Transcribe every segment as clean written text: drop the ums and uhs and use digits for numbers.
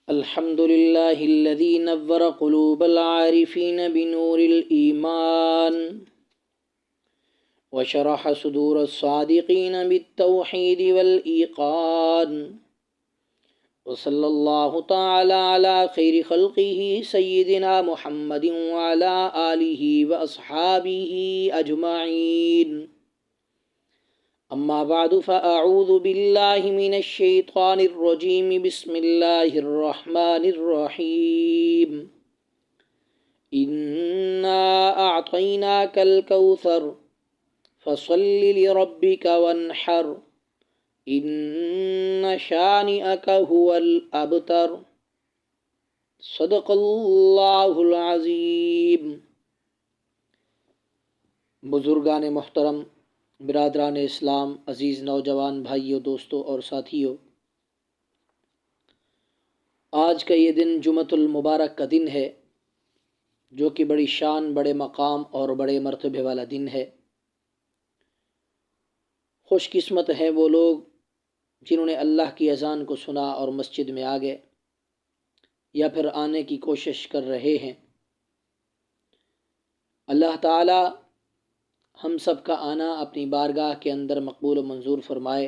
الحمد لله الذي نور قلوب العارفين بنور الإيمان وشرح صدور الصادقين بالتوحيد والإيقان وصلى الله تعالى على خير خلقه سيدنا محمد وعلى آله وأصحابه أجمعين. أما بعد فأعوذ بالله من الشيطان الرجيم. بسم الله الرحمن الرحيم. إنا أعطيناك الكوثر فصل لربك وانحر إن شانئك هو الأبتر. صدق اللہ العظیم. بزرگان محترم، برادران اسلام، عزیز نوجوان بھائیوں، دوستوں اور ساتھیوں، آج کا یہ دن جمعۃ المبارک کا دن ہے، جو کہ بڑی شان، بڑے مقام اور بڑے مرتبے والا دن ہے۔ خوش قسمت ہیں وہ لوگ جنہوں نے اللہ کی اذان کو سنا اور مسجد میں آ گئے یا پھر آنے کی کوشش کر رہے ہیں۔ اللہ تعالی ہم سب کا آنا اپنی بارگاہ کے اندر مقبول و منظور فرمائے،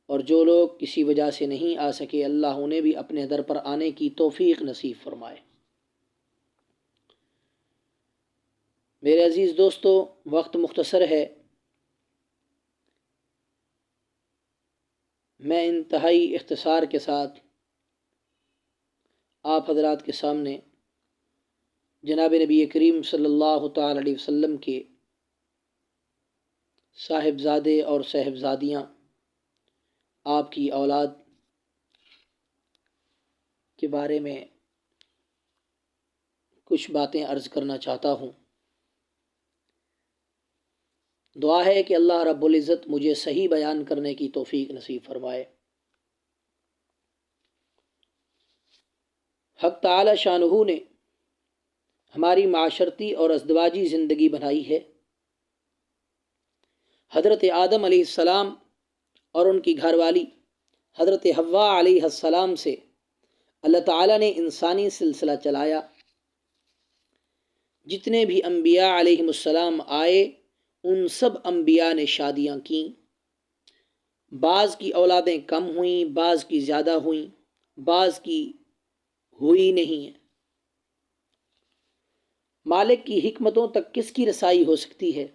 اور جو لوگ کسی وجہ سے نہیں آ سکے، اللہ انہیں بھی اپنے در پر آنے کی توفیق نصیب فرمائے۔ میرے عزیز دوستو، وقت مختصر ہے، میں انتہائی اختصار کے ساتھ آپ حضرات کے سامنے جناب نبی کریم صلی اللہ تعالی علیہ وسلم کے صاحبزادے اور صاحبزادیاں، آپ کی اولاد کے بارے میں کچھ باتیں عرض کرنا چاہتا ہوں۔ دعا ہے کہ اللہ رب العزت مجھے صحیح بیان کرنے کی توفیق نصیب فرمائے۔ حق تعالی شانہ نے ہماری معاشرتی اور ازدواجی زندگی بنائی ہے۔ حضرت آدم علیہ السلام اور ان کی گھر والی حضرت حوا علیہ السلام سے اللہ تعالیٰ نے انسانی سلسلہ چلایا۔ جتنے بھی انبیاء علیہم السلام آئے، ان سب انبیاء نے شادیاں کیں۔ بعض کی اولادیں کم ہوئیں، بعض کی زیادہ ہوئیں، بعض کی ہوئی نہیں ہے۔ مالک کی حکمتوں تک کس کی رسائی ہو سکتی ہے؟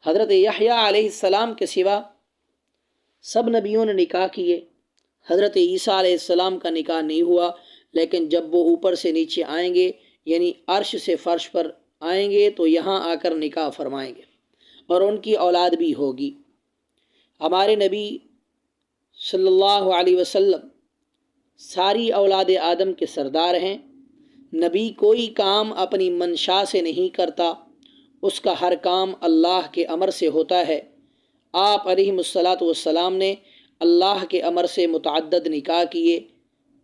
حضرت یحییٰ علیہ السلام کے سوا سب نبیوں نے نکاح کیے۔ حضرت عیسیٰ علیہ السلام کا نکاح نہیں ہوا، لیکن جب وہ اوپر سے نیچے آئیں گے، یعنی عرش سے فرش پر آئیں گے، تو یہاں آ کر نکاح فرمائیں گے اور ان کی اولاد بھی ہوگی۔ ہمارے نبی صلی اللہ علیہ وسلم ساری اولاد آدم کے سردار ہیں۔ نبی کوئی کام اپنی منشا سے نہیں کرتا، اس کا ہر کام اللہ کے امر سے ہوتا ہے۔ آپ علیہ الصلاۃ والسلام نے اللہ کے امر سے متعدد نکاح کیے،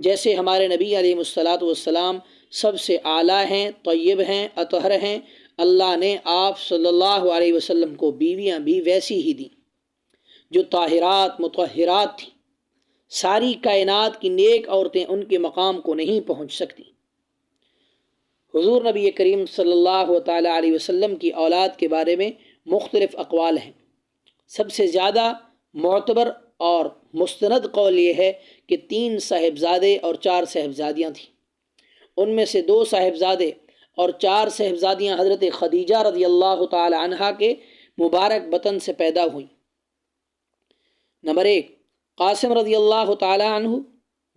جیسے ہمارے نبی علیہ الصلاۃ والسلام سب سے اعلیٰ ہیں، طیب ہیں، اطہر ہیں۔ اللہ نے آپ صلی اللہ علیہ وسلم کو بیویاں بھی ویسی ہی دیں جو طاہرات مطہرات تھیں۔ ساری کائنات کی نیک عورتیں ان کے مقام کو نہیں پہنچ سکتی۔ حضور نبی کریم صلی اللہ تعالی علیہ وسلم کی اولاد کے بارے میں مختلف اقوال ہیں۔ سب سے زیادہ معتبر اور مستند قول یہ ہے کہ 3 صاحبزادے اور 4 صاحبزادیاں تھیں۔ ان میں سے 2 صاحبزادے اور 4 صاحبزادیاں حضرت خدیجہ رضی اللہ تعالی عنہا کے مبارک بطن سے پیدا ہوئیں۔ نمبر 1، قاسم رضی اللہ تعالی عنہ،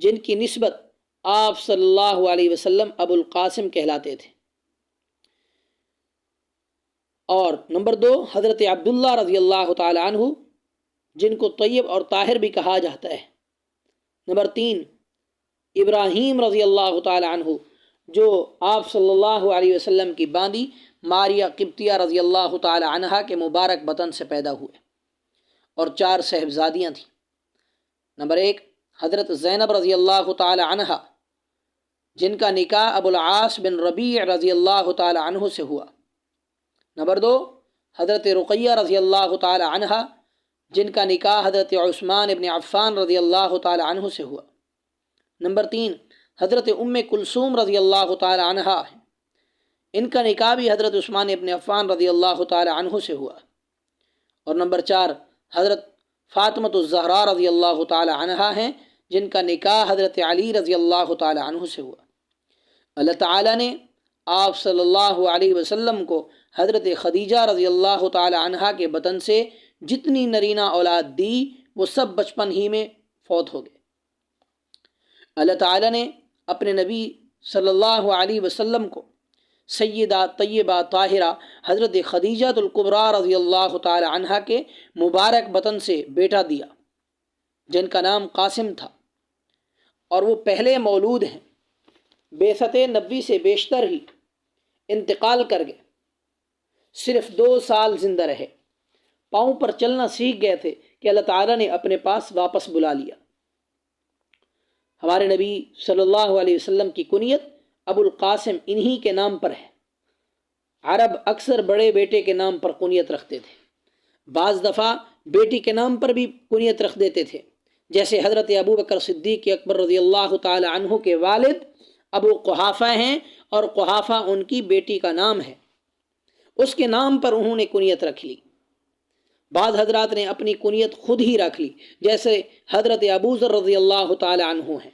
جن کی نسبت آپ صلی اللہ علیہ وسلم ابو القاسم کہلاتے تھے۔ اور نمبر 2، حضرت عبداللہ رضی اللہ تعالی عنہ، جن کو طیب اور طاہر بھی کہا جاتا ہے۔ نمبر 3، ابراہیم رضی اللہ تعالی عنہ، جو آپ صلی اللہ علیہ وسلم کی باندی ماریہ قبطیہ رضی اللہ تعالی عنہا کے مبارک بطن سے پیدا ہوئے، اور 4 صاحبزادیاں تھیں۔ نمبر 1، حضرت زینب رضی اللہ تعالی عنہا، جن کا نکاح ابو العاص بن ربیع رضی اللہ تعالی عنہ سے ہوا۔ نمبر 2، حضرت رقیہ رضی اللہ تعالی عنہا، جن کا نکاح حضرت عثمان ابن عفان رضی اللہ تعالی عنہ سے ہوا۔ نمبر 3 حضرت ام کلثوم رضی اللہ تعالی عنہ ہے، ان کا نکاح بھی حضرت عثمان ابن عفان رضی اللہ تعالی عنہ سے ہوا۔ اور نمبر 4 حضرت فاطمۃ الزہرا رضی اللہ تعالی عنہ ہیں، جن کا نکاح حضرت علی رضی اللہ تعالی عنہ سے ہوا۔ اللہ تعالیٰ نے آپ صلی اللہ علیہ وسلم کو حضرت خدیجہ رضی اللہ تعالی عنہ کے بطن سے جتنی نرینہ اولاد دی وہ سب بچپن ہی میں فوت ہو گئے۔ اللہ تعالیٰ نے اپنے نبی صلی اللہ علیہ وسلم کو سیدہ طیبہ طاہرہ حضرت خدیجہ الکبریٰ رضی اللہ تعالی عنہ کے مبارک بطن سے بیٹا دیا، جن کا نام قاسم تھا، اور وہ پہلے مولود ہیں۔ بعثت نبوی سے بیشتر ہی انتقال کر گئے، صرف 2 سال زندہ رہے، پاؤں پر چلنا سیکھ گئے تھے کہ اللہ تعالیٰ نے اپنے پاس واپس بلا لیا۔ ہمارے نبی صلی اللہ علیہ وسلم کی کنیت ابو القاسم انہی کے نام پر ہے۔ عرب اکثر بڑے بیٹے کے نام پر کنیت رکھتے تھے، بعض دفعہ بیٹی کے نام پر بھی کنیت رکھ دیتے تھے، جیسے حضرت ابو بکر صدیق اکبر رضی اللہ تعالی عنہ کے والد ابو قحافہ ہیں، اور قحافہ ان کی بیٹی کا نام ہے، اس کے نام پر انہوں نے کنیت رکھ لی۔ بعض حضرات نے اپنی کنیت خود ہی رکھ لی، جیسے حضرت ابو ذر رضی اللہ تعالی عنہ ہیں،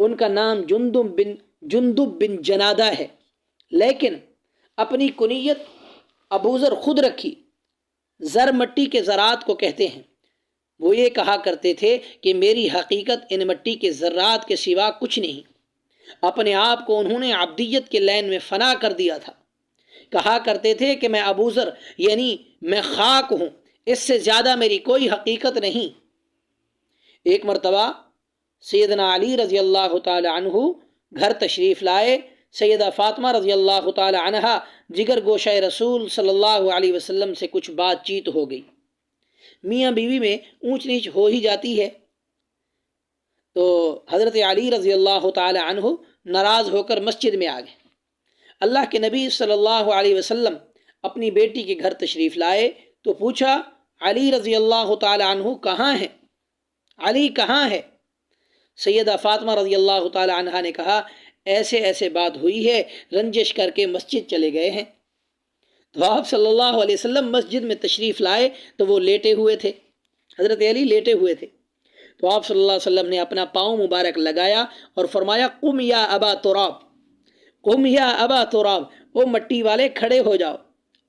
ان کا نام جندب بن جنادہ ہے، لیکن اپنی کنیت ابو ذر خود رکھی۔ زر مٹی کے ذرات کو کہتے ہیں، وہ یہ کہا کرتے تھے کہ میری حقیقت ان مٹی کے ذرات کے سوا کچھ نہیں۔ اپنے آپ کو انہوں نے عبدیت کے لین میں فنا کر دیا تھا، کہا کرتے تھے کہ میں ابو ذر یعنی میں خاک ہوں، اس سے زیادہ میری کوئی حقیقت نہیں۔ ایک مرتبہ سیدنا علی رضی اللہ تعالی عنہ گھر تشریف لائے، سیدہ فاطمہ رضی اللہ تعالی عنہا جگر گوشہ رسول صلی اللہ علیہ وسلم سے کچھ بات چیت ہو گئی۔ میاں بیوی میں اونچ نیچ ہو ہی جاتی ہے، تو حضرت علی رضی اللہ تعالی عنہ ناراض ہو کر مسجد میں آ گئے۔ اللہ کے نبی صلی اللہ علیہ وسلم اپنی بیٹی کے گھر تشریف لائے تو پوچھا، علی رضی اللہ تعالی عنہ کہاں ہیں؟ علی کہاں ہے؟ سیدہ فاطمہ رضی اللہ تعالی عنہ نے کہا، ایسے ایسے بات ہوئی ہے، رنجش کر کے مسجد چلے گئے ہیں۔ تو آپ صلی اللہ علیہ وسلم مسجد میں تشریف لائے تو وہ لیٹے ہوئے تھے، حضرت علی لیٹے ہوئے تھے، تو آپ صلی اللہ علیہ وسلم نے اپنا پاؤں مبارک لگایا اور فرمایا، قم یا ابا تراب، قم یا ابا تراب، وہ مٹی والے کھڑے ہو جاؤ۔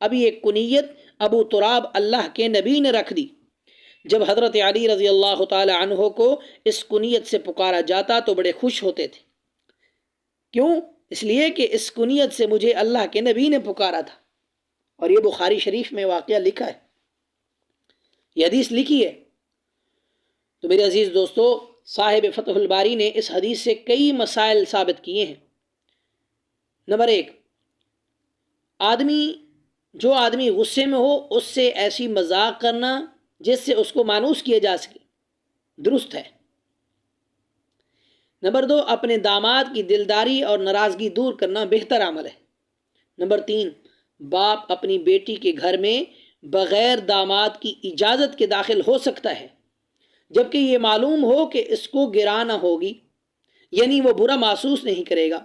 اب یہ کنیت ابو تراب اللہ کے نبی نے رکھ دی۔ جب حضرت علی رضی اللہ تعالی عنہ کو اس کنیت سے پکارا جاتا تو بڑے خوش ہوتے تھے، کیوں؟ اس لیے کہ اس کنیت سے مجھے اللہ کے نبی نے پکارا تھا، اور یہ بخاری شریف میں واقعہ لکھا ہے، یہ حدیث لکھی ہے۔ تو میرے عزیز دوستو، صاحب فتح الباری نے اس حدیث سے کئی مسائل ثابت کیے ہیں۔ نمبر 1، جو آدمی غصے میں ہو اس سے ایسی مذاق کرنا جس سے اس کو مانوس کیا جا سکے، درست ہے۔ نمبر 2، اپنے داماد کی دلداری اور ناراضگی دور کرنا بہتر عمل ہے۔ نمبر 3، باپ اپنی بیٹی کے گھر میں بغیر داماد کی اجازت کے داخل ہو سکتا ہے، جبکہ یہ معلوم ہو کہ اس کو گرا نہ ہوگی، یعنی وہ برا محسوس نہیں کرے گا۔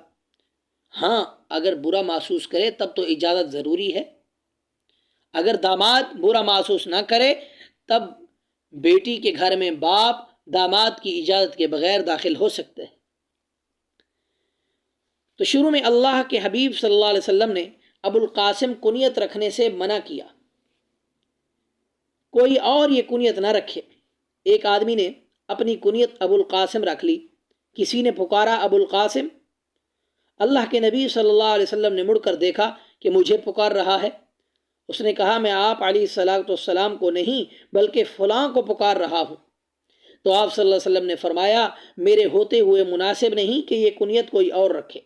ہاں، اگر برا محسوس کرے تب تو اجازت ضروری ہے۔ اگر داماد برا محسوس نہ کرے تب بیٹی کے گھر میں باپ داماد کی اجازت کے بغیر داخل ہو سکتے ہیں۔ تو شروع میں اللہ کے حبیب صلی اللہ علیہ وسلم نے ابو القاسم کنیت رکھنے سے منع کیا، کوئی اور یہ کنیت نہ رکھے۔ ایک آدمی نے اپنی کنیت ابو القاسم رکھ لی، کسی نے پکارا ابو القاسم، اللہ کے نبی صلی اللہ علیہ وسلم نے مڑ کر دیکھا کہ مجھے پکار رہا ہے۔ اس نے کہا، میں آپ علیہ السلام کو نہیں بلکہ فلاں کو پکار رہا ہوں۔ تو آپ صلی اللہ علیہ وسلم نے فرمایا، میرے ہوتے ہوئے مناسب نہیں کہ یہ کنیت کوئی اور رکھے۔